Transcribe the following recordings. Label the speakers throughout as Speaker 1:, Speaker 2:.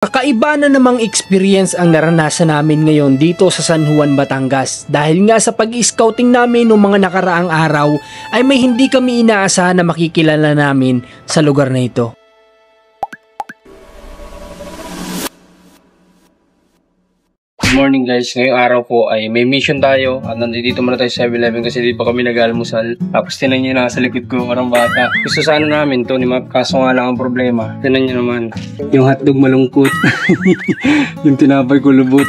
Speaker 1: Kakaiba na namang experience ang naranasan namin ngayon dito sa San Juan, Batangas dahil nga sa pag-scouting namin noong mga nakaraang araw ay may hindi kami inaasahan na makikilala namin sa lugar na ito.
Speaker 2: Good morning guys, ngayong araw po ay may mission tayo at nandito muna tayo sa 7-Eleven kasi dito pa kami nag-almusal. Tapos tinan nyo na sa likod ko, parang bata. Gusto sana namin to ni Map, kaso nga lang ang problema. Tinan nyo naman, yung hotdog malungkot. Yung tinapay ko lubot.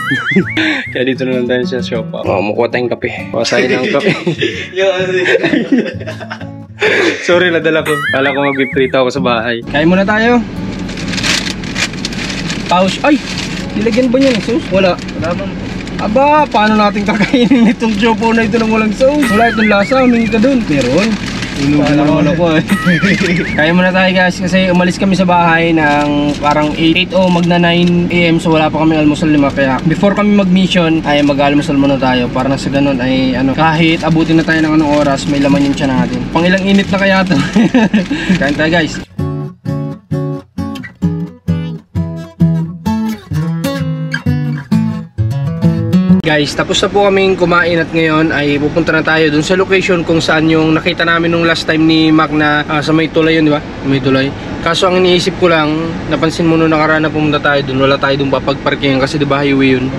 Speaker 2: Kaya dito na lang tayo sa shop. Mukuha tayong kape. Pasahin ng kape. Sorry, nadala ko. Kala ko mag-prito ako sa bahay. Kain muna tayo. Pause. Ay! Nilagyan ba niya ng sauce? Wala. Wala bang? Aba, paano natin kakainin itong chopo na ito ng walang sauce? Wala itong lasa, humingi ka dun. Meron. Inugan naman ako eh. Kaya muna tayo guys kasi umalis kami sa bahay ng parang 8 o magna 9 AM so wala pa kami almusal lima. Kaya before kami mag-mission ay mag-almusal muna tayo para na sa ganun ay kahit abutin na tayo ng anong oras may laman yung tiyan natin. Pang ilang init na kaya to. Kain tayo guys. Guys, tapos na po kaming kumain at ngayon ay pupunta na tayo dun sa location kung saan yung nakita namin nung last time ni Mac na sa may tulay yun, di ba? May tulay. Kaso ang iniisip ko lang, napansin mo nung nakaraan na pumunta tayo dun, wala tayo dun papagparkingan kasi di ba highway yun.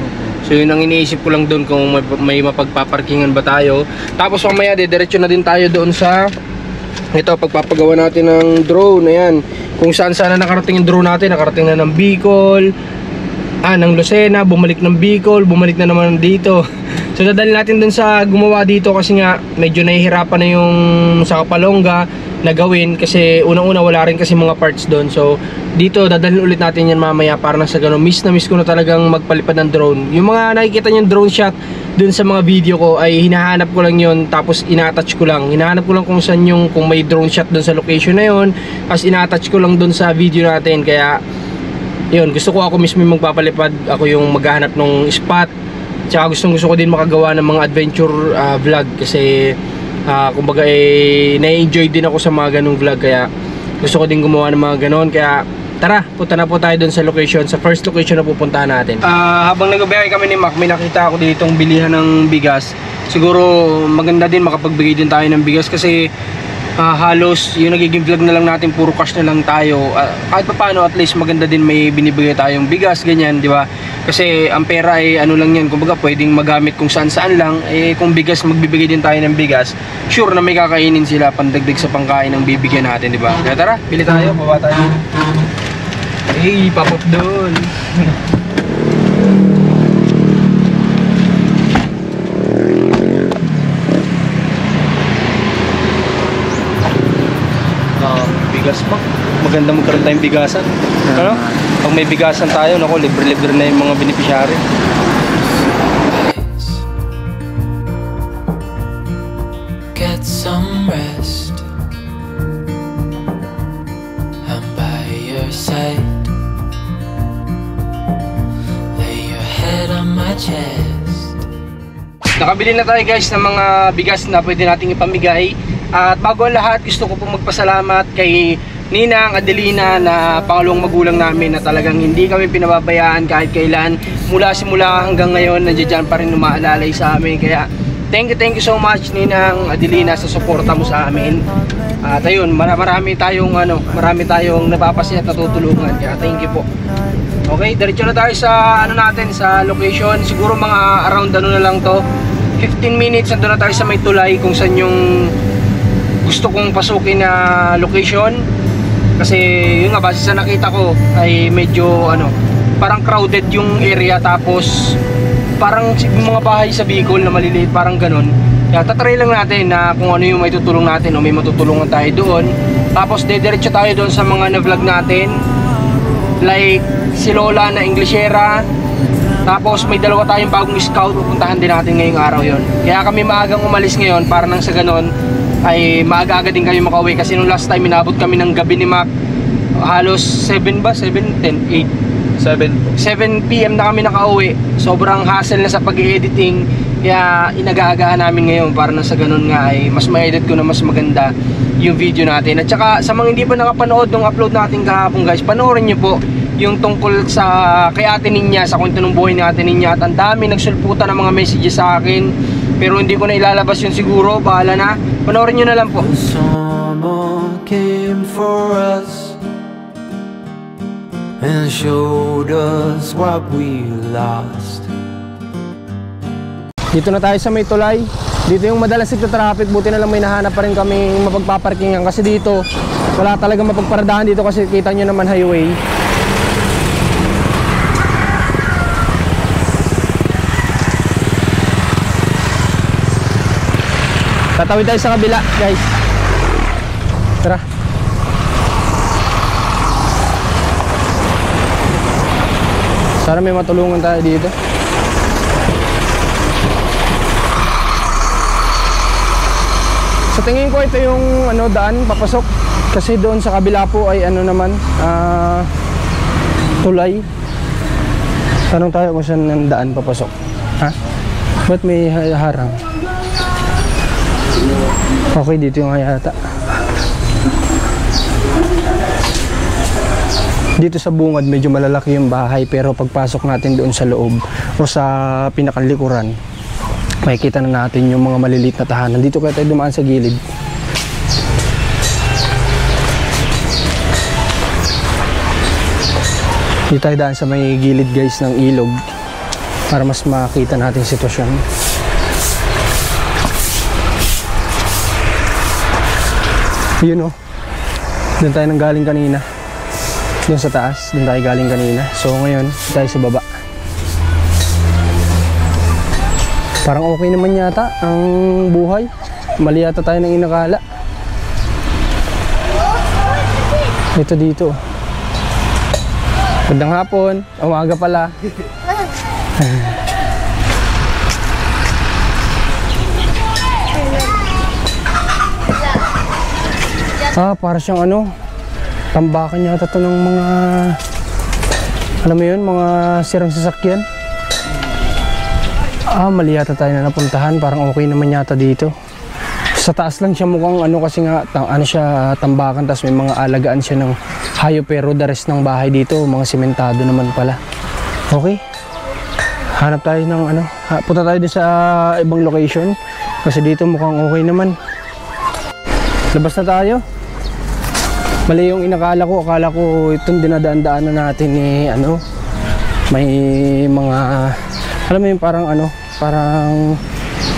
Speaker 2: So yun ang iniisip ko lang dun kung may mapagpaparkingan ba tayo. Tapos mamaya diretso na din tayo doon sa ito, pagpapagawa natin ng drone. Ayan, kung saan sana nakarating yung drone natin, nakarating na ng Bicol, ng Lucena, bumalik ng Bicol, bumalik na naman dito. So dadalhin natin dun sa gumawa dito kasi nga medyo nahihirapan na yung sa Kapalonga na gawin kasi unang-una wala rin kasi mga parts doon. So dito dadalhin ulit natin yan mamaya para na sa ganun. Miss na miss ko na talagang magpalipad ng drone. Yung mga nakikita nyo drone shot dun sa mga video ko ay hinahanap ko lang yun tapos ina-attach ko lang. Hinahanap ko lang kung saan yung kung may drone shot dun sa location na yun tapos ina-attach ko lang dun sa video natin. Kaya yun, gusto ko ako mismo magpapalipad, ako yung maghahanap ng spot. Tsaka gusto ko din makagawa ng mga adventure vlog kasi kumbaga na-enjoy din ako sa mga ganung vlog kaya gusto ko din gumawa ng mga ganon. Kaya tara, punta na po tayo dun sa location, sa first location na pupuntahan natin. Habang nagbiyahe kami ni Mac, may nakita ako ditong bilihan ng bigas. Siguro maganda din makapagbigay din tayo ng bigas kasi halos yung nagiging vlog na lang natin puro cash na lang tayo. Kahit pa paano at least maganda din may binibigay tayong bigas ganyan, di ba? Kasi ang pera ay ano lang yan, kumbaga pwedeng magamit kung saan-saan lang. Kung bigas magbibigay din tayo ng bigas, sure na may kakainin sila pandagdag sa pangkain ng bibigyan natin, di ba? Kaya tara, pili tayo, baba tayo. Pop up doon. Bigas pa. Maganda magkaroon tayong bigasan. Ano? Pag may bigasan tayo, nako, libre-libre na yung mga beneficiary.
Speaker 3: Get some rest. I'm by your side. Lay your head on my chest.
Speaker 2: Nakabili na tayo guys ng mga bigas na pwede nating ipamigay. At bago ang lahat, gusto ko pong magpasalamat kay Ninang Adelina na pangalawang magulang namin na talagang hindi kami pinababayaan kahit kailan. Mula simula hanggang ngayon, nandiyan pa rin umaalalay sa amin. Kaya thank you so much Ninang Adelina sa suporta mo sa amin. At ayun, marami tayong napapasaya at natutulungan. Kaya thank you po. Okay, diretso na tayo sa natin sa location. Siguro mga around na lang to. 15 minutes nandun na tayo sa may tulay kung saan yung gusto kong pasukin na location. Kasi yun nga, base sa nakita ko ay medyo parang crowded yung area. Tapos parang mga bahay sa Bicol na maliliit, parang ganun. Kaya tatry lang natin na kung ano yung may tutulong natin o may matutulungan tayo doon. Tapos dediretso tayo doon sa mga na-vlog natin, like si Lola na Englishera. Tapos may dalawa tayong bagong scout, pupuntahan din natin ngayong araw yon. Kaya kami maagang umalis ngayon para nang sa ganon ay maaga-aga din kami makauwi. Kasi nung last time inabot kami ng gabi ni Mac, halos 7 PM na kami nakauwi. Sobrang hassle na sa pag-editing. Kaya inagaagahan namin ngayon para na sa ganun nga ay mas ma-edit ko na mas maganda yung video natin. At saka sa mga hindi pa nakapanood ng upload natin kahapon guys, panoorin nyo po yung tungkol sa kay Ate Ninya, sa kwento ng buhay ni Ate Ninya. At ang dami nagsulputan ng mga messages sa akin, pero hindi ko na ilalabas yun siguro. Bahala na, panoorin nyo na lang po.
Speaker 3: Someone came for us and showed us what we lost.
Speaker 2: Dito na tayo sa may tulay. Dito yung madalas na traffic. Buti na lang may nahanap pa rin kami mapagpaparkingan, kasi dito wala talaga mapagparadahan dito, kasi kita nyo naman highway. Tatawid tayo sa kabila, guys. Tara. Sana may matulungan tayo dito. Sa tingin ko ito yung daan papasok, kasi doon sa kabila po ay tulay. Tanong tayo kung saan ang daan papasok. Ha? Ba't may harang? Okay, dito yung hayata. Dito sa bungad medyo malalaki yung bahay, pero pagpasok natin doon sa loob o sa pinakanlikuran, makikita na natin yung mga maliliit na tahanan. Dito kaya tayo dumaan sa gilid. Dito tayo daan sa may gilid, guys, ng ilog, para mas makita natin sitwasyon. Yun o, doon tayo nang galing kanina. Doon sa taas, doon tayo galing kanina. So ngayon, tayo sa baba. Parang okay naman yata ang buhay. Mali yata tayo ng inakala. Ito dito. Magandang hapon. Umaga pala. Para siyang tambakan yata to ng mga, alam mo yun, mga sirang sasakyan. Mali yata tayo na napuntahan. Parang okay naman yata dito. Sa taas lang siya mukhang kasi nga siya tambakan, tapos may mga alagaan siya ng hayop, pero the rest ng bahay dito mga simentado naman pala. Okay, hanap tayo ng punta tayo din sa ibang location, kasi dito mukhang okay naman. Labas na tayo. Mali yung inakala ko. Akala ko itong dinadaan-daanan natin may mga, alam mo yung parang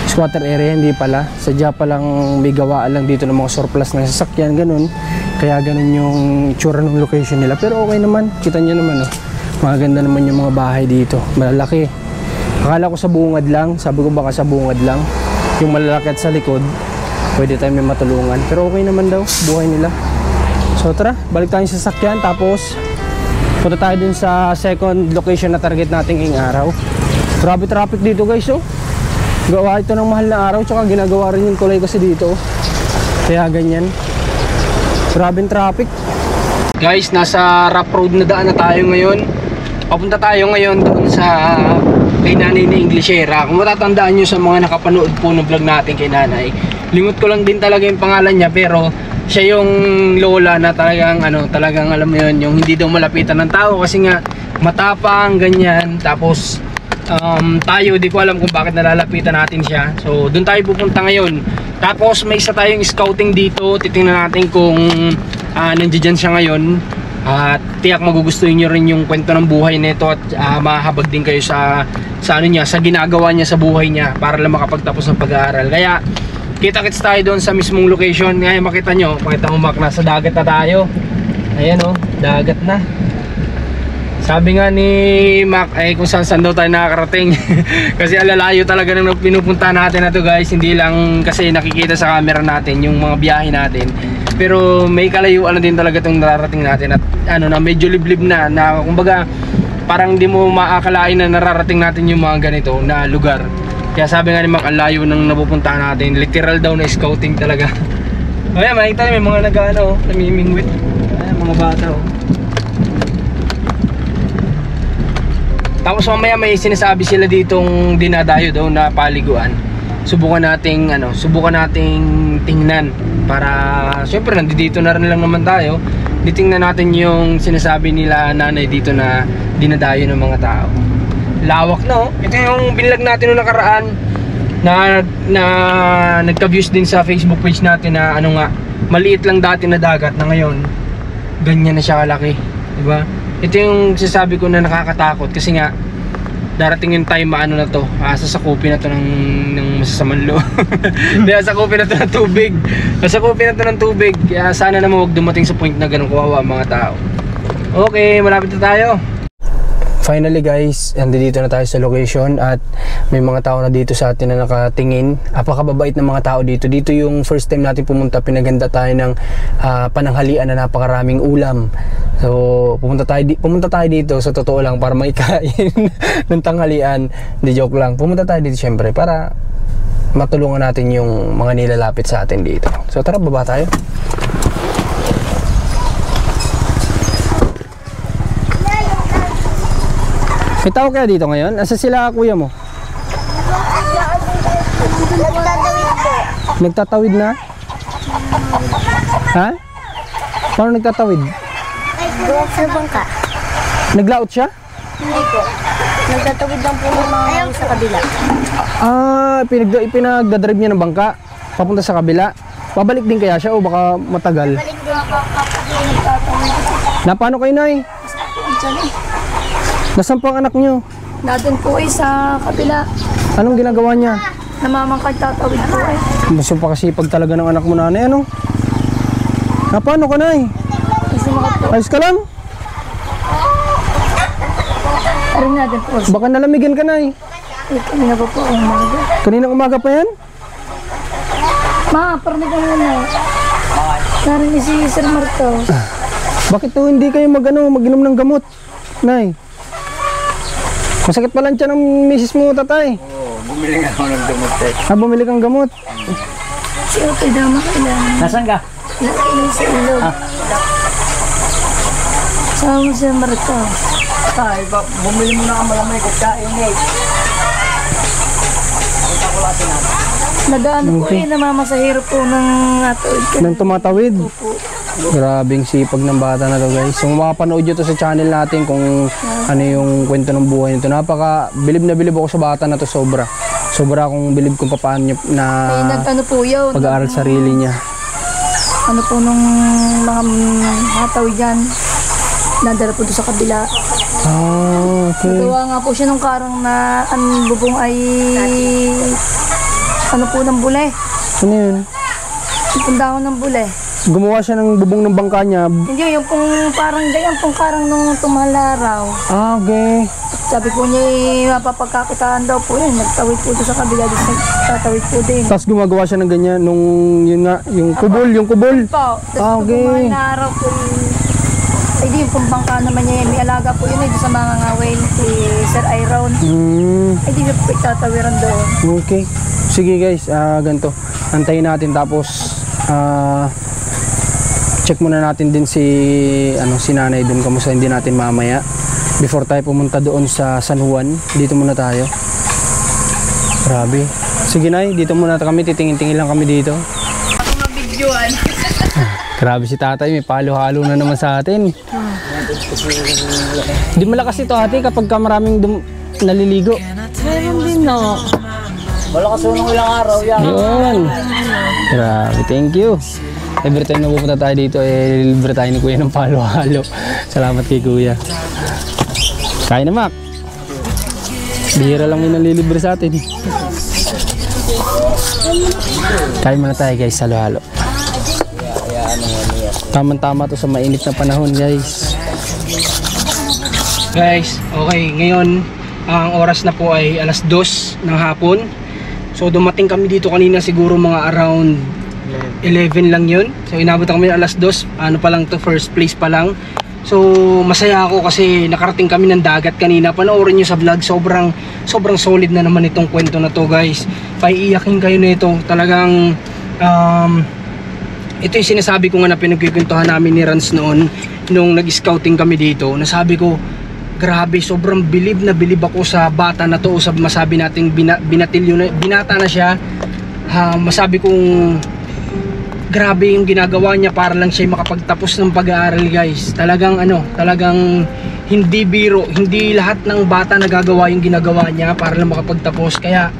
Speaker 2: squatter area. Hindi pala, sadya palang may gawaan lang dito ng mga surplus ng sasakyan, ganun. Kaya ganun yung itsura ng location nila, pero okay naman. Kita nyo naman maganda naman yung mga bahay dito, malalaki. Akala ko sa bungad lang, sabi ko baka sa bungad lang yung malalaki, at sa likod pwede tayo may matulungan, pero okay naman daw buhay nila. So tara, balik tayo sa sasakyan, tapos punta tayo din sa second location na target natin ngayong araw. Grabe traffic dito, guys. Gawa ito ng mahal na araw, tsaka ginagawa rin yung tulay kasi dito, kaya ganyan. Grabing traffic. Guys, nasa rough road na daan na tayo ngayon. Papunta tayo ngayon doon sa kay Nanay na Englishera. Kung matatandaan nyo sa mga nakapanood po ng vlog natin kay Nanay, limot ko lang din talaga yung pangalan niya, pero siya yung lola na talagang talagang alam mo yun, yung hindi daw malapitan ng tao, kasi nga matapang ganyan. Tapos tayo, di ko alam kung bakit nalalapitan natin siya. So doon tayo pupunta ngayon. Tapos may isa tayong scouting dito. Titingnan natin kung nandiyan siya ngayon, at tiyak magugustuhin nyo rin yung kwento ng buhay nito, at mahabag din kayo sa niya, sa ginagawa niya sa buhay niya, para lang makapagtapos ng pag-aaral. Kaya kita-kits tayo doon sa mismong location. Ngayon makita mo, Mac, nasa dagat na tayo. Ayan dagat na. Sabi nga ni Mac kung saan daw tayo nakakarating. Kasi alalayo talaga ng pinupunta natin na to, guys. Hindi lang kasi nakikita sa camera natin yung mga biyahe natin, pero may kalayuan din talaga itong nararating natin. At na medyo liblib na kumbaga parang hindi mo maakalain na nararating natin yung mga ganito na lugar. Kaya sabi nga ni Mac, ang layo ng napupuntahan natin. Literal daw na scouting talaga. Ayan, makikita may mga namimingwit. Ayan, mga bata Tapos mamaya may sinasabi sila ditong dinadayo daw na paliguan. Subukan nating tingnan, para syempre nandito na rin lang naman tayo. Titingnan natin yung sinasabi nila nanay dito na dinadayo ng mga tao. Lawak na, oh. Ito yung binlag natin noong nakaraan na nagka-views din sa Facebook page natin na ano nga, maliit lang dati na dagat na ngayon ganyan na siya kalaki, diba? Ito yung sasabi ko na nakakatakot kasi nga darating yung time maano na to, sasakupin na to ng masasamang loob. Sasakupin na to ng tubig. Sasakupin na to ng tubig. Kaya sana naman huwag dumating sa point na ganun kawawa ang mga tao. Okay, malapit na tayo. Finally guys, nandito na tayo sa location at may mga tao na dito sa atin na nakatingin. Apakababait ng mga tao dito. Dito yung first time natin pumunta, pinaganda tayo ng pananghalian na napakaraming ulam. So pumunta tayo dito sa totoo lang para maikain ng tanghalian. Hindi, joke lang. Pumunta tayo dito syempre para matulungan natin yung mga nilalapit sa atin dito. So tara, baba tayo. May tao kaya dito ngayon? Asa sila kuya mo?
Speaker 4: Nagtatawid po.
Speaker 2: Nagtatawid na? Ha? Paano nagtatawid?
Speaker 4: Doon sa bangka.
Speaker 2: Naglaot siya?
Speaker 4: Hindi po. Nagtatawid lang po ng mga sa kabila.
Speaker 2: Pinagdadrive niya ng bangka papunta sa kabila. Pabalik din kaya siya o baka matagal?
Speaker 4: Balik doon po kapag nagtatawid.
Speaker 2: Na paano kayo, Nay? Nasaan po ang anak niyo?
Speaker 4: Natin po ay sa kabila.
Speaker 2: Anong ginagawa niya?
Speaker 4: Namamangkad tatawid po eh.
Speaker 2: Mas pakasipag talaga ng anak mo, nanay. Ano? Na paano ka, Nay?
Speaker 4: Kasi makapos.
Speaker 2: Ayos ka lang?
Speaker 4: Arin natin po.
Speaker 2: Baka nalamigan ka, Nay.
Speaker 4: Eh, kanina pa po ang umaga.
Speaker 2: Kaninang umaga pa yan?
Speaker 4: Ma, parinig ka muna. Narinig si Sir Marto.
Speaker 2: Bakit to hindi kayo mag-inom ng gamot, Nay? Masakit pa lang siya ng misis mo, tatay.
Speaker 5: Oo, bumili nga ako ng gamot eh.
Speaker 2: Bumili kang gamot.
Speaker 4: Si Otoy dama kailangan.
Speaker 5: Nasaan ka?
Speaker 4: Nakailan sa ilog. Sama mo si Marto.
Speaker 5: Ay, bumili mo na ka malamay kagkain eh.
Speaker 4: Nagaano po eh, namamasahiro po ng atawid ka.
Speaker 2: Nang tumatawid. Grabing sipag ng bata na to, guys. Kung makapanood nyo to sa channel natin kung ano yung kwento ng buhay nito. Napaka bilib na bilib ako sa bata na to, sobra. Sobra akong bilib kung paano niya na
Speaker 4: Ay, nag-ano po yun.
Speaker 2: pag-aaral sarili niya.
Speaker 4: Ano po nung mga atawid yan. Nadala po doon sa kabila.
Speaker 2: Okay.
Speaker 4: Nagawa nga po siya nung karang na ang bubong ay ano po ng bule.
Speaker 2: Ano yun?
Speaker 4: Yung dahon ng bule.
Speaker 2: Gumawa siya ng bubong ng bangka niya.
Speaker 4: Hindi, yung pong parang ganyan, pong karang nung tumalaraw.
Speaker 2: Okay.
Speaker 4: Sabi po niya, mapapagkakitaan daw po yun. Nagtawid po doon sa kabila, doon tatawid po din.
Speaker 2: Tapos gumagawa siya ng ganyan nung yun nga, yung kubol,
Speaker 4: Po, tapos
Speaker 2: Okay.
Speaker 4: araw po ay di, yung pong bangka naman niya, may alaga po yun doon sa mga ngawin, si Sir Iron. Ay di po itatawiran doon.
Speaker 2: Okay. Sige guys, ganito. Antayin natin tapos check muna natin din si nanay doon, kamusta hindi natin mamaya before tayo pumunta doon sa San Juan. Dito muna tayo. Grabe. Sige, Nay, dito muna kami, titingin-tingin lang kami dito. Grabe si tatay, may palo-halo na naman sa atin. Di malakas ito, ate, kapag ka maraming naliligo.
Speaker 4: Meron din no.
Speaker 5: Malakas unong ilang araw yan.
Speaker 2: Yun. Grabe, thank you. Every time na pupunta tayo dito, libre tayo ni Kuya ng palo-halo. Salamat kay Kuya. Kain na, Mac. Bihira lang yung nalilibre sa atin. Kain muna tayo, guys, halo-halo. Tama-tama to sa mainit na panahon, guys. Guys, okay, ngayon ang oras na po ay alas 2 ng hapon. So dumating kami dito kanina siguro mga around 11 lang yun. So inabot kami alas 2. Ano pa lang to, first place pa lang. So masaya ako kasi nakarating kami ng dagat kanina. Panoorin nyo sa vlog, sobrang solid na naman itong kwento na to, guys. Paiiyakin kayo nito. Talagang ito yung sinasabi ko nga na pinagkikwentuhan namin ni Rans noon nung nag-scouting kami dito. Nasabi ko, grabe, sobrang bilib na bilib ako sa bata na to, o sa masabi nating binata na siya. Masabi kong grabe yung ginagawa niya para lang siya makapagtapos ng pag-aaral, guys. Talagang talagang hindi biro, hindi lahat ng bata nagagawa yung ginagawa niya para lang makapagtapos. Kaya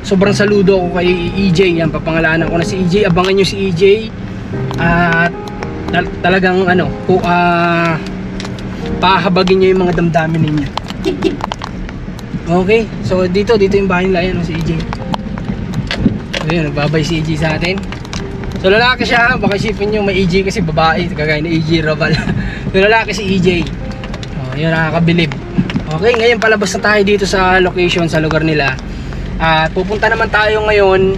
Speaker 2: sobrang saludo ako kay EJ. Yan, papangalanan ko na si EJ. Abangan nyo si EJ. At talagang pahabagin nyo yung mga damdamin ninyo. Okay, so dito yung bahay nila. Yan, si EJ. So yun, nagbabay si EJ sa atin. So lalaki siya, baka isipin nyo may EJ kasi babae, kagaya ni EJ Raval. So lalaki si EJ. Yun, nakakabilib. Okay, ngayon palabas na tayo dito sa location, sa lugar nila. At pupunta naman tayo ngayon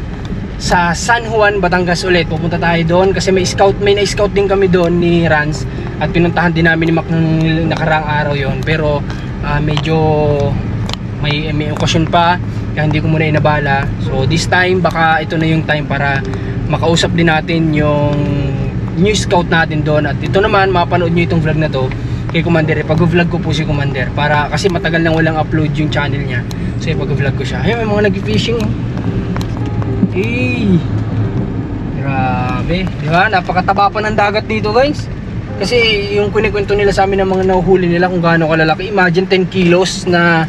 Speaker 2: sa San Juan, Batangas ulit. Pupunta tayo doon kasi may na-scout din kami doon ni Rans. At pinuntahan din namin ni Mac nung nakaraang araw yon. Pero medyo may okasyon pa, kaya hindi ko muna inabala. So this time, baka ito na yung time para makausap din natin yung new scout natin doon. At ito naman, mapanood nyo itong vlog na to kay Commander. Pag-vlog ko po si Commander para kasi matagal nang walang upload yung channel niya. So pag-vlog ko siya. Ayun, may mga nag-fishing. Hey, grabe, di ba? Napakataba pa ng dagat dito, guys. Kasi yung kunikwento nila sa amin ng mga nahuhuli nila kung gaano kalalaki. Imagine 10 kilos na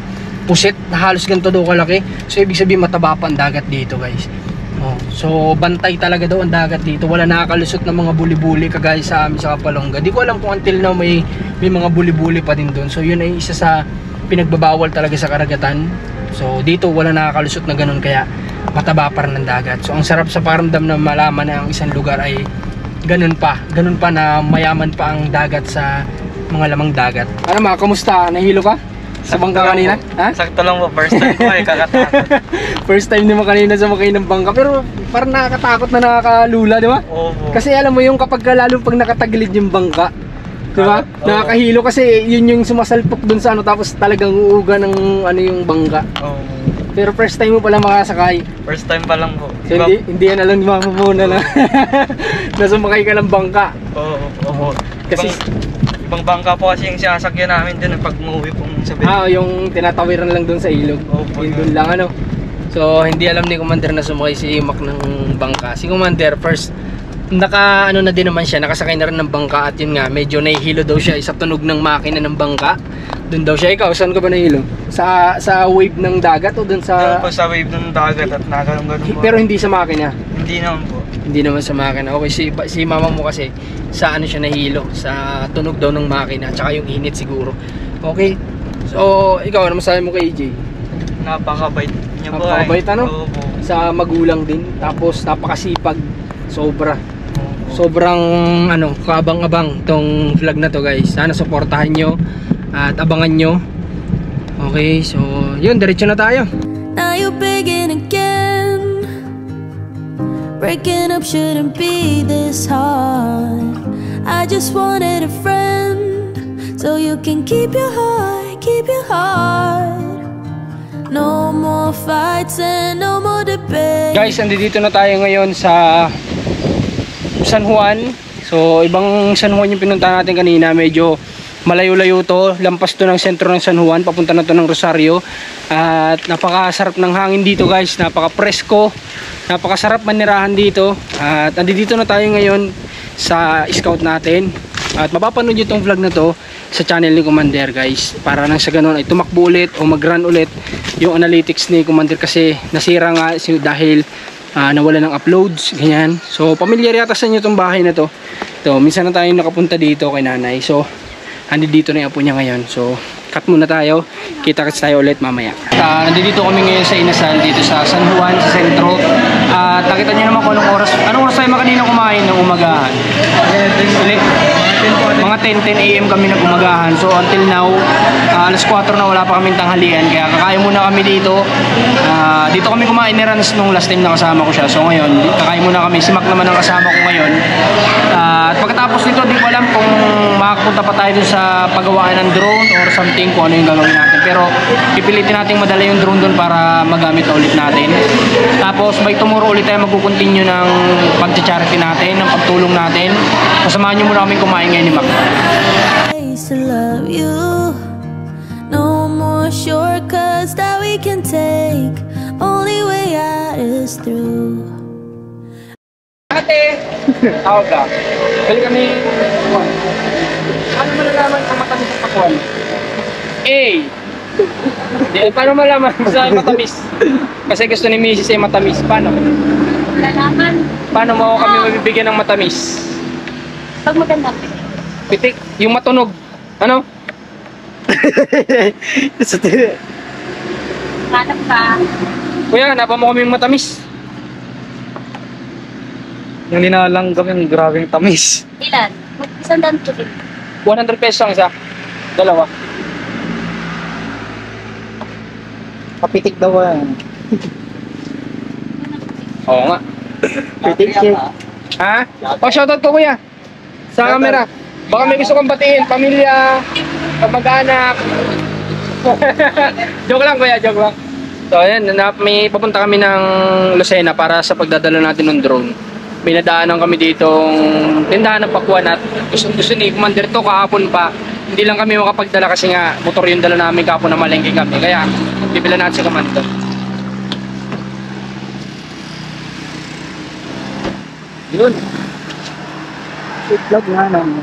Speaker 2: pusit na halos ganito daw kalaki. So ibig sabihin mataba pa ang dagat dito, guys. So bantay talaga daw ang dagat dito. Wala nakakalusot ng mga buli-buli kagaya sa amin sa Kapalongga. Di ko alam kung until now may mga buli-buli pa din doon. So yun ay isa sa pinagbabawal talaga sa karagatan. So dito wala nakakalusot na ganun, kaya mataba pa rin ng dagat. So ang sarap sa pakiramdam na malaman na ang isang lugar ay ganun pa na mayaman pa ang dagat sa mga lamang dagat. Ano mga, kamusta? Nahilo ka? Sa bangka kanina? Ha?
Speaker 5: Sakto lang po, first time ko kakatakot.
Speaker 2: First time naman kanina sumakay ng bangka, pero parang nakakatakot na nakakalula, di ba?
Speaker 5: Oo.
Speaker 2: Kasi alam mo yung kapag lalo pag nakatagilid yung bangka, di ba? Nakakahilo kasi yun yung sumasalpok dun sa tapos talagang uuga ng yung bangka.
Speaker 5: Oo.
Speaker 2: Pero first time mo pala makasakay.
Speaker 5: First time pa lang po.
Speaker 2: So hindi yan alam ni mama muna na nasumakay ka ng bangka.
Speaker 5: Oo.
Speaker 2: Kasi
Speaker 5: Ibang bangka po kasi yung sinasakyan namin dun pag umuwi pong sa Bel.
Speaker 2: yung tinatawiran lang dun sa ilog.
Speaker 5: Opo,
Speaker 2: Yun lang So hindi alam ni Commander na sumakay si Mac ng bangka. Si Commander first na din naman siya, nakasakay na rin ng bangka. At yun nga, medyo nahihilo daw siya sa tunog ng makina ng bangka. Doon daw siya. Ikaw, saan ka ba nahihilo? Sa wave ng dagat o doon sa...
Speaker 5: Doon po sa wave ng dagat at nagalong-galong po.
Speaker 2: Pero hindi sa makina?
Speaker 5: Hindi naman po.
Speaker 2: Hindi naman sa makina. Okay, si mama mo kasi sa siya nahihilo, sa tunog daw ng makina, tsaka yung init siguro. Okay, so ikaw, ano masabi mo kay EJ?
Speaker 5: Napakabait niya po.
Speaker 2: Napakabait
Speaker 5: Opo.
Speaker 2: Sa magulang din, tapos napakasipag, sobrang kaabang-abang tong vlog na to, guys. Sana suportahan nyo at abangan nyo. Okay, so yun, diretso na tayo.
Speaker 6: Now you're begging again. Breaking up shouldn't be this hard. I just wanted a friend, so you can keep your heart, keep your heart. No more fights and no more debate.
Speaker 2: Guys, andito na tayo ngayon sa San Juan. So ibang San Juan yung pinunta natin kanina. Medyo malayo-layo to, lampas to ng sentro ng San Juan, papunta na to ng Rosario. At napakasarap ng hangin dito, guys. Napaka-presko, napakasarap manirahan dito. At andito na tayo ngayon sa scout natin. At mapapanood nyo itong vlog na to sa channel ni Commander, guys, para nang sa ganun ay tumakbo ulit o mag-run ulit yung analytics ni Commander kasi nasira nga dahil nawala ng uploads, ganyan. So pamilyar yata sa inyo itong bahay na to. Ito, minsan na tayo nakapunta dito kay nanay. So nandito na yung apo niya ngayon. So cut muna tayo, kita-kits tayo ulit mamaya. Nandito kami ngayon sa Inasan, dito sa San Juan, sa sentro. At nakita nyo naman kung anong oras tayo kanina kumain ng umagahan. Mga 10 AM kami nag-umagahan. So until now, alas 4 na wala pa kaming tanghalian. Kaya kakain muna kami dito. Dito kami kumain ni Rans nung last time na kasama ko siya. So ngayon, kakain muna kami. Si Mac naman ang kasama ko ngayon. At pagkatapos nito, di ko alam kung makapunta pa tayo dun sa paggawaan ng drone or something, kung ano yung gagawin natin. Pero pipilitin natin madala yung drone dun para magamit na ulit natin. Tapos by tomorrow ulit tayo magkukontinue ng pag-charity natin, ng pagtulong natin. Kasamahan nyo muna kaming kumain ngayon ni Mac.
Speaker 6: To love you. No more shortcuts that we can take. Only way out is through.
Speaker 2: Ate! Tawag ka. Balik kami. Paano malalaman kung matamis ang pakwan? A. Paano malaman sa matamis? Kasi gusto ni Mrs. ay matamis. Paano?
Speaker 4: Lalaman.
Speaker 2: Paano mo kami mabibigyan ng matamis?
Speaker 4: Pag maganda.
Speaker 2: Pitik. Yung matunog. Ano?
Speaker 4: Hanap ka.
Speaker 2: Kuya, hanapa mo kami yung matamis.
Speaker 5: Yung linalang kami, grabing tamis.
Speaker 4: Ilan? Mag-isang daan to din.
Speaker 2: 100 pesos ang isa. Dalawa.
Speaker 5: Kapitik daw yan.
Speaker 2: Oo nga.
Speaker 5: Pitik siya.
Speaker 2: Ha? O, shoutout ko kuya. Sa camera. Baka may gusto kong batiin. Pamilya, kamag-anak. Joke lang kuya, joke lang. So ayan, may papunta kami ng Lucena para sa pagdadala natin ng drone. May nadaanan kami ditong tindahan ng pakwan at gusto ni Commander to kahapon pa. Hindi lang kami makapagdala kasi nga motor yung dala namin kahapon na malengke kami. Kaya bibila natin si Commander. Yun.
Speaker 5: Vlog nga naman.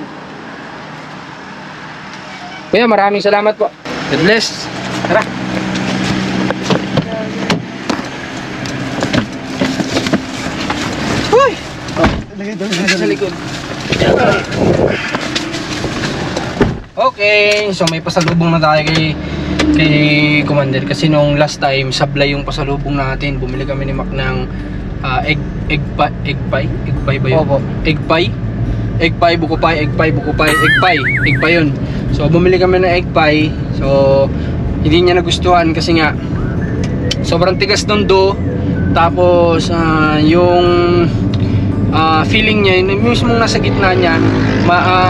Speaker 2: Kuya, maraming salamat po. God bless. Tara. Uy! Sa likod. Okay, so may pasalubong na tayo kay Commander kasi nung last time sablay yung pasalubong natin. Bumili kami ni Mac ng egg pie ba yun?
Speaker 5: Opo.
Speaker 2: Egg pie, buko pie, egg pie yun. So bumili kami ng egg pie. So hindi niya nagustuhan kasi nga sobrang tigas ng dough. Tapos yung feeling niya, yung mismong nasa gitna niya,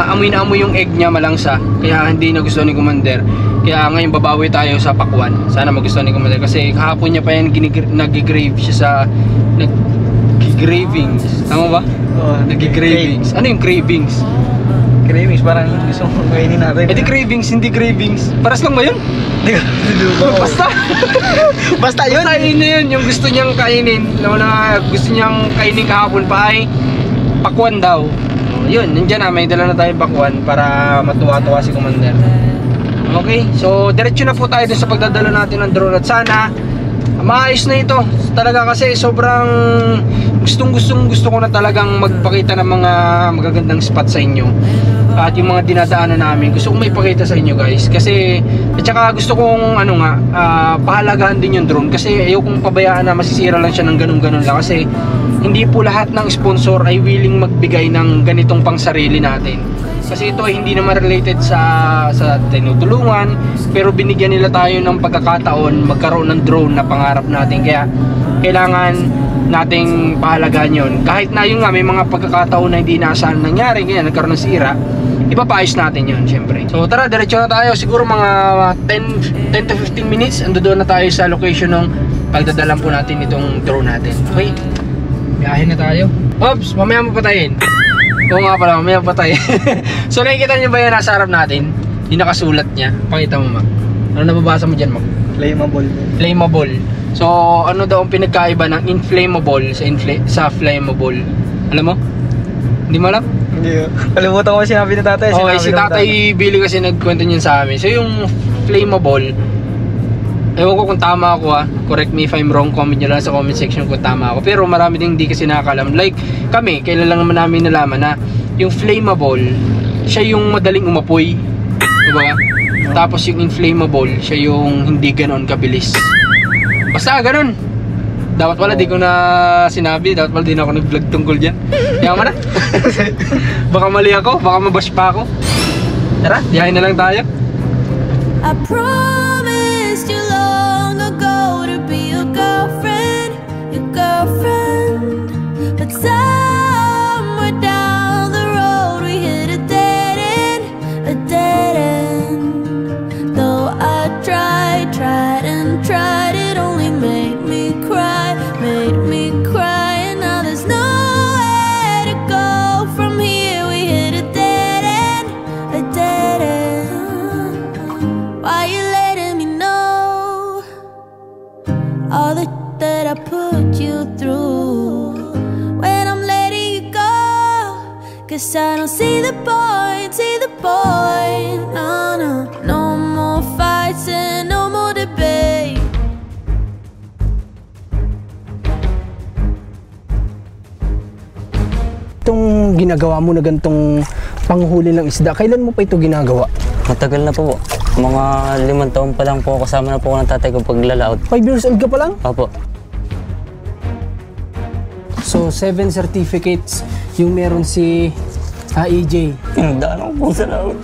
Speaker 2: amoy na amoy yung egg niya malangsa. Kaya hindi nagustuhan ni Commander. Kaya ngayon babawi tayo sa pakwan. Sana magustuhan ni Commander kasi kahapon niya pa yan nag-grave siya sa nag-gravings. Tama ba?
Speaker 5: Oo,
Speaker 2: Nag-gravings. Ano yung cravings?
Speaker 5: Cravings, parang gusto mong kainin natin.
Speaker 2: Eh di cravings, hindi cravings. Paras lang ba yun? Basta.
Speaker 5: Basta yun.
Speaker 2: Basta yun na yun, yung gusto niyang kainin. Na gusto niyang kainin kahapon pa ay pakwan daw. Yun, nandiyan na, may dala na tayong pakwan para matuwa-tuwa si Commander. Okay, so diretso na po tayo dun sa pagdadala natin ng drone at sana maayos na ito. Talaga kasi sobrang gusto ko na talagang magpakita ng mga magagandang spot sa inyo. At yung mga dinadaanan namin, gusto kong maipakita sa inyo guys. Kasi, at saka gusto kong pahalagahan din yung drone. Kasi ayaw kong pabayaan na masisira lang siya ng ganun-ganun lang. Kasi hindi po lahat ng sponsor ay willing magbigay ng ganitong pang sarili natin. Kasi ito ay hindi naman related sa tinutulungan, pero binigyan nila tayo ng pagkakataon magkaroon ng drone na pangarap natin. Kaya kailangan nating pahalagahan yun. Kahit na yun nga, may mga pagkakataon na hindi inaasahan nangyari, kaya nagkaroon ng sira, ipapaayos natin yun syempre. So tara, diretso na tayo. Siguro mga 10 to 15 minutes ando doon na tayo sa location ng pagdadalan po natin itong drone natin. Okay, biyahe na tayo. Oops, mamaya mapatayin. Oo nga pala, mamaya mapatayin. So nakikita nyo ba yan nasa harap natin? Yung nakasulat niya, pakita mo Mac. Ano nababasa mo dyan Mac?
Speaker 5: Flammable.
Speaker 2: Flammable. So ano daw ang pinagkaiba ng inflammable sa flammable? Alam mo? Hindi mo alam?
Speaker 5: Hindi. Kalimutan ko sinabi ni tatay.
Speaker 2: Okay, si tatay Billy kasi nagkwento niyan sa amin. So yung flammable, ewan ko kung tama ako correct me if I'm wrong, comment nyo lang sa comment section kung tama ako. Pero marami din hindi kasi nakakalam. Like kami, kailan lang naman namin nalaman na yung flammable, siya yung madaling umapoy, diba? Tapos yung inflammable, siya yung hindi ganon kabilis. Basta ganon. Dapat pala di ko na sinabi, dapat pala di na ako nag-vlog tungkol dyan. Kaya mo na. Baka mali ako, baka mabash pa ako. Tara, diyahin na lang tayo.
Speaker 6: I promised you long ago to be your girlfriend, but somewhere down the road we hit a dead end. Though I tried and tried, it only made me cry, and now there's nowhere to go from here. We hit a dead end. Why you letting me know all that I put you through? When I'm letting you go, 'cause I don't see the point, no, no. No more fights and no more debate.
Speaker 1: Itong ginagawa mo na gantong panghuli ng isda, kailan mo pa ito ginagawa?
Speaker 7: Matagal na po. Mga 5 taon pa lang po, kasama na po ako ng tatay ko paglalaot.
Speaker 1: 5 years old ka pa lang?
Speaker 7: Opo.
Speaker 1: So, 7 certificates yung meron si AJ.
Speaker 7: Ang daan ako po sa laot.